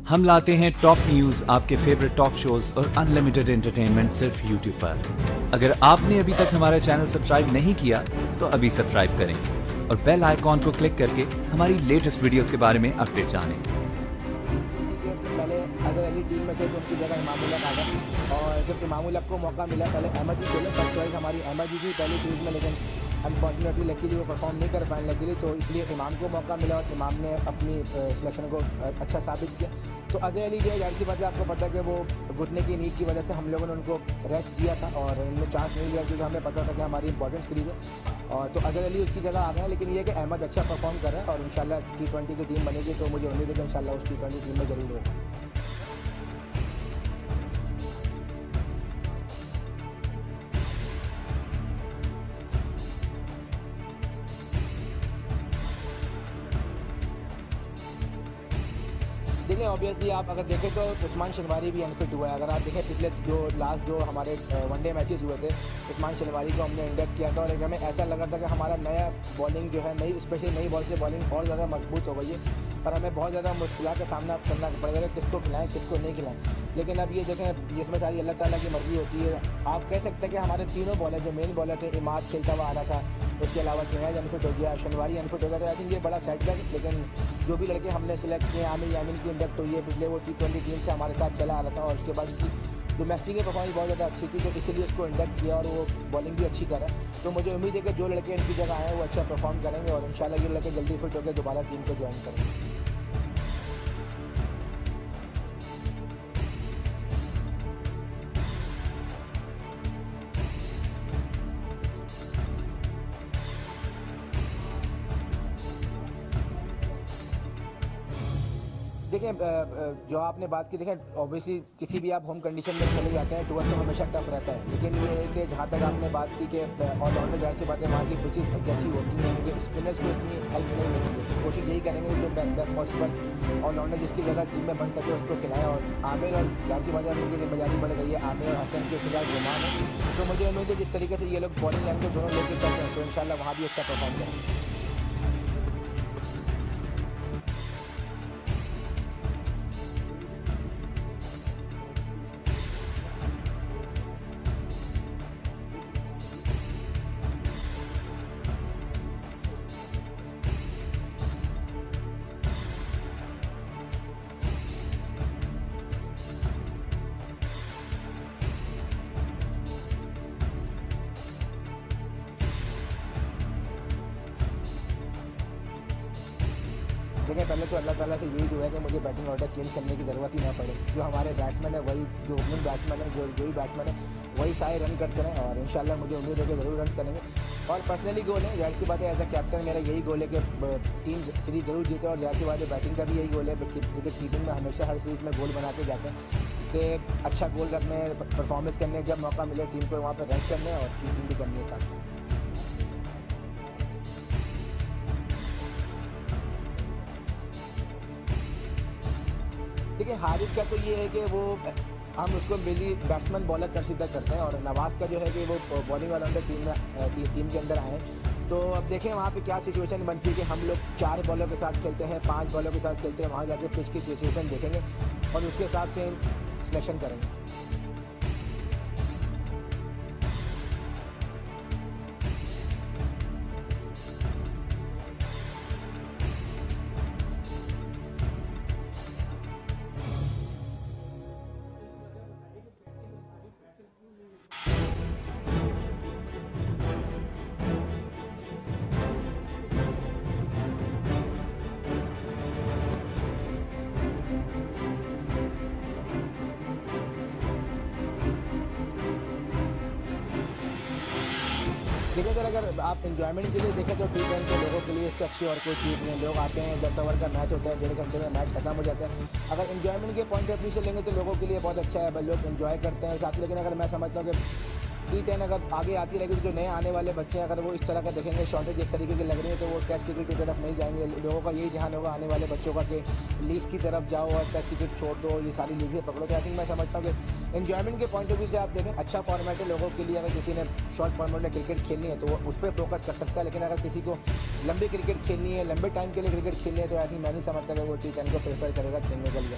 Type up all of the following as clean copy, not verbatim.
हम लाते हैं top news, आपके फेवरेट टॉक शोज और अनलिमिटेड एंटरटेनमेंट सिर्फ यूट्यूब पर। अगर आपने अभी तक हमारा चैनल सब्सक्राइब नहीं किया तो अभी सब्सक्राइब करें और बेल आइकॉन को क्लिक करके हमारी लेटेस्ट वीडियोस के बारे में अपडेट जानें। पहले अजहर अली टीम में थे तो उनकी जगह इमामुल हक आ गए और जब इमामुल हक को मौका मिला, पहले अहमद जी खेले, फर्स्ट चॉइस हमारी अहमद जी थी पहली सीरीज में, लेकिन अनफॉर्चुनेटली लकीली वो परफॉर्म नहीं कर पाए लकीली, तो इसलिए इमाम को मौका मिला और इमाम ने अपनी सिलेक्शन को अच्छा साबित किया। तो अजहर अली जो है, जाहिर सी बात है, आपको पता है कि वो घुटने की नींद की वजह से हम लोगों ने उनको रेस्ट दिया था और इनमें चांस नहीं लिया क्योंकि हमें पता था कि हमारी इंपॉर्टेंट सीरीज़ है। और तो अजहर अली उसकी जगह आ गए हैं, लेकिन ये कि अहमद अच्छा परफॉर्म कर रहा है और इंशाल्लाह T20 की टीम बनेगी, तो मुझे उम्मीद है कि इंशाल्लाह उस T20 टीम में ज़रूर होगा। देखिए ऑब्वियसली आप अगर देखें तो उस्मान शनवारी भी अनफिट हुआ है। अगर आप देखें पिछले जो हमारे वनडे मैचेस हुए थे, उस्मान शनवारी को हमने इंडक्ट किया था और हमें ऐसा लगा था कि हमारा नया बॉलिंग जो है, नई स्पेशली नई बॉल से बॉलिंग और ज़्यादा मजबूत हो गई है और हमें बहुत ज़्यादा मुश्किल का सामना करना पड़ेगा, किसको खिलाएं किसको नहीं खिलाएं। लेकिन अब ये देखें, इसमें सारी अल्लाह ताला की मर्ज़ी होती है। आप कह सकते हैं कि हमारे तीनों बॉलर जो मेन बॉलर थे, इमाद खेलता हुआ आ रहा था, उसके अलावा जुनैद अनफिट हो गया, शनवारी अनफिट हो गया, तो आई थिंक ये बड़ा सेटबैक। लेकिन जो भी लड़के हमने सिलेक्ट किए, आमिर यामिन की इंडक्ट हुई है, पिछले वो T20 टीम से हमारे साथ चला आ रहा था और उसके बाद उसकी डोमेस्टिक की परफॉर्मेंस बहुत ज़्यादा अच्छी थी, तो इसीलिए उसको इंडक्ट किया और वो बॉलिंग भी अच्छी करा। तो मुझे उम्मीद है कि जो लड़के इनकी जगह आए हैं वो अच्छा परफॉर्म करेंगे और इंशाल्लाह ये लड़के जल्दी फिट होकर दोबारा टीम को ज्वाइन करेंगे। देखिए जो आपने बात की, देखें ऑब्वियसली किसी भी आप होम कंडीशन में चले जाते हैं, टूर तो हमेशा टफ रहता है, लेकिन ये है कि जहाँ तक आपने बात की कि ऑलराउंडर जाहिर सी बात है वहाँ की पिचेस जैसी होती हैं कि स्पिनर्स को इतनी हेल्प नहीं मिलती है, तो कोशिश यही करेंगे जो बेस्ट पॉसिबल ऑलराउंडर जिसकी जगह टीम में बन सके उसको खिलाएं। और आमिर और जाहिर सी बात है उनकी जिम्मेदारी बढ़ गई है, आमिर और हसन के फिलहाल गुमान है, तो मुझे उम्मीद है जिस तरीके से ये लोग बॉलिंग लाइन को दोनों लेकर चलते हैं तो इंशाल्लाह वहाँ भी अच्छा परफॉर्म करेंगे। देखिए पहले तो अल्लाह ताला से यही दुआ है कि मुझे बैटिंग ऑर्डर चेंज करने की ज़रूरत ही ना पड़े, जो हमारे बैट्समैन है वही, जो ओपनिंग बैट्समैन है, जो ही बैट्समैन है वही सारे रन करते रहें और इंशाल्लाह मुझे उम्मीद है कि ज़रूर रन करेंगे। और पर्सनली गोल है, जाहिर सी बात है, एज अ कैप्टन मेरा यही गोल है कि टीम सीरीज़ ज़रूर जीते और जाहिर सी बात है बैटिंग का भी यही गोल है, क्योंकि कीपिंग में हमेशा हर सीरीज़ में गोल बना के जाते हैं कि अच्छा गोल रखने, परफॉर्मेंस करने, जब मौका मिले टीम को वहाँ पर रन करने और कीपिंग भी करनी है साथ में। देखिए हारिस का तो ये है कि वो हम उसको मेनली बैट्समैन बॉलर कंसिडर करते हैं और नवाज़ का जो है कि वो बॉलिंग ऑलराउंडर टीम के अंदर आए। तो अब देखें वहाँ पे क्या सिचुएशन बनती है कि हम लोग 4 बॉलर के साथ खेलते हैं, 5 बॉलर के साथ खेलते हैं, वहाँ जाके पिच की सिचुएशन देखेंगे और उसके हिसाब से सिलेक्शन करेंगे। देखिए सर, अगर आप इन्जॉयमेंट के लिए देखें तो T20 के लोगों के लिए इससे अच्छी और कोई चीज़ नहीं है। लोग आते हैं, 10 ओवर का मैच होता है, 1.5 घंटे में मैच खत्म हो जाता है। अगर इन्जॉयमेंट के पॉइंट ऑफ व्यू से लेंगे तो लोगों के लिए बहुत अच्छा है, लोग इन्जॉय करते हैं साथ ही। लेकिन अगर मैं समझता हूँ कि T10 अगर आगे आती रहेगी तो जो नए आने वाले बच्चे हैं अगर वो इस तरह का देखेंगे, शॉर्टेज इस तरीके की लग रही है, तो वो टेस्ट क्रिकेट की तरफ नहीं जाएंगे। लोगों का यही ध्यान होगा आने वाले बच्चों का कि लीग की तरफ जाओ और टेस्ट क्रिकेट छोड़ दो, ये सारी लीगें पकड़ो। तो आई थिंक मैं समझता हूँ कि इन्जॉयमेंट के पॉइंट ऑफ व्यू से आप देखें, अच्छा फॉर्मेट है लोगों के लिए। अगर किसी ने शॉर्ट फॉर्मेट में क्रिकेट खेलनी है तो वो उस पर फोकस कर सकता है, लेकिन अगर किसी को लंबी क्रिकेट खेलनी है, लंबे टाइम के लिए क्रिकेट खेलनी है, तो आई थिंक मैं नहीं समझता कि वो T10 को प्रेफर करेगा खेलने के लिए।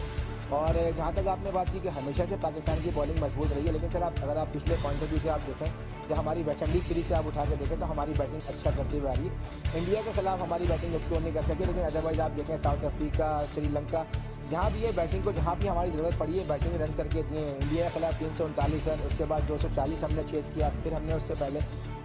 और जहाँ तक आपने बात की कि हमेशा से पाकिस्तान की बॉलिंग मजबूत रही है, लेकिन सर आप अगर आप पिछले पॉइंट ऑफ व्यू से आप देखें, जब हमारी वेस्ट इंडीज़ सीरीज से आप उठा के देखें तो हमारी बैटिंग अच्छा करती हुई आ रही है। इंडिया के खिलाफ हमारी बैटिंग एक्सप्लोर नहीं कर सकी, लेकिन अदरवाइज़ आप देखें साउथ अफ्रीका, श्रीलंका, जहाँ भी ये बैटिंग को जहाँ भी हमारी ज़रूरत पड़ी है बैटिंग रन करके दिए हैं। इंडिया के खिलाफ 339 रन, उसके बाद 240 हमने चेज़ किया, फिर हमने उससे पहले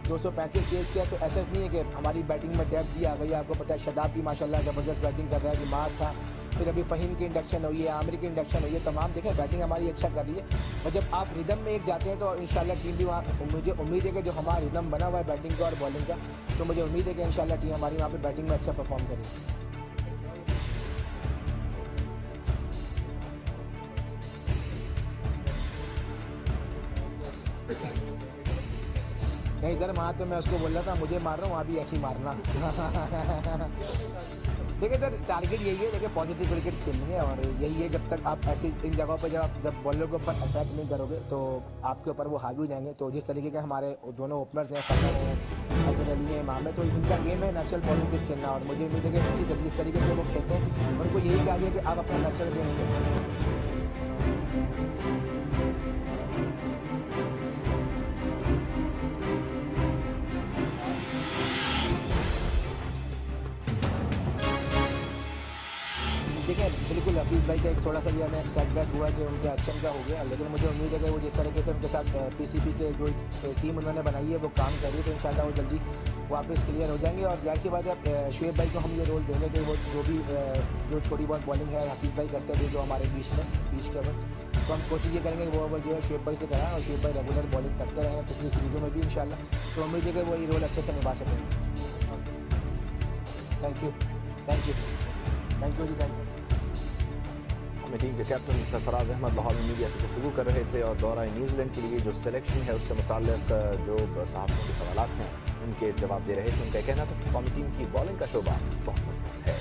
235 चेज़ किया। तो ऐसा नहीं है कि हमारी बैटिंग में डेप्थ भी आ गई है। आपको पता है शदाब भी माशाल्लाह ज़बरदस्त बैटिंग कर रहा है, दिमाग था, फिर अभी फ़हीम की इंडक्शन हुई है, आमिर की इंडक्शन हुई है, तमाम देखें बैटिंग हमारी अच्छा कर रही है। और जब आप रिदम में एक जाते हैं तो इंशाल्लाह टीम भी वहाँ, मुझे उम्मीद है कि जो हमारा रिदम बना हुआ है बैटिंग का और बॉलिंग का, तो मुझे उम्मीद है कि इंशाल्लाह टीम हमारी वहाँ पर बैटिंग में अच्छा परफॉर्म करेगी। नहीं सर, वहाँ तो मैं उसको बोल रहा था मुझे मार रहा हूँ, वहाँ भी ऐसे ही मारना। देखिए सर, टारगेट यही है, देखिए पॉजिटिव क्रिकेट खेलनी है और यही है। जब तक आप ऐसी इन जगहों पर जब बॉलर के ऊपर अटैक नहीं करोगे तो आपके ऊपर वो हावी हो जाएंगे। तो जिस तरीके के हमारे दोनों ओपनर्स हैं, फखर हैं, हसन अली हैं, इमाम है, तो इनका गेम है नेचुरल बॉलिंग पिच खेलना। और मुझे उम्मीद है कि जिस तरीके से वो खेलते हैं उनको यही चाहिए कि आप अपना नेचुरल गेम खेलें। देखिए बिल्कुल हफीज़ भाई का एक थोड़ा सा जो हमें सेटबैक हुआ कि उनके एक्शन का हो गया, लेकिन मुझे उम्मीद है कि वो जिस तरीके से उनके साथ पीसीबी के जो टीम उन्होंने बनाई है वो काम कर रही है, तो इंशाल्लाह वो जल्दी वापस क्लियर हो जाएंगे। और जाहिर सी बात है शुएब भाई को हम ये रोल देंगे कि वो जो थोड़ी बहुत बॉलिंग है हफीज़ भाई करते थे जो हमारे बीच के ओवर, तो हम कोशिश ये करेंगे कि वो ओवर जो है शुएब भाई से कराएं और शुएब भाई रेगुलर बॉलिंग करते रहें पिछली सीरीज़ों में भी इंशाल्लाह। तो उम्मीद है कि वो ये रोल अच्छे से निभा सकेंगे। थैंक यू जी, थैंक यू। टीम के कैप्टन सरफराज अहमद लाहौर में मीडिया से गुफ्तगू कर रहे थे और दौरा न्यूजीलैंड के लिए जो सिलेक्शन है उससे मुताल्लिक जो सहाफ़ियों के सवाल हैं उनके जवाब दे रहे थे। उनका कहना था कि कौमी टीम की बॉलिंग का शोबा बहुत मजबूत है।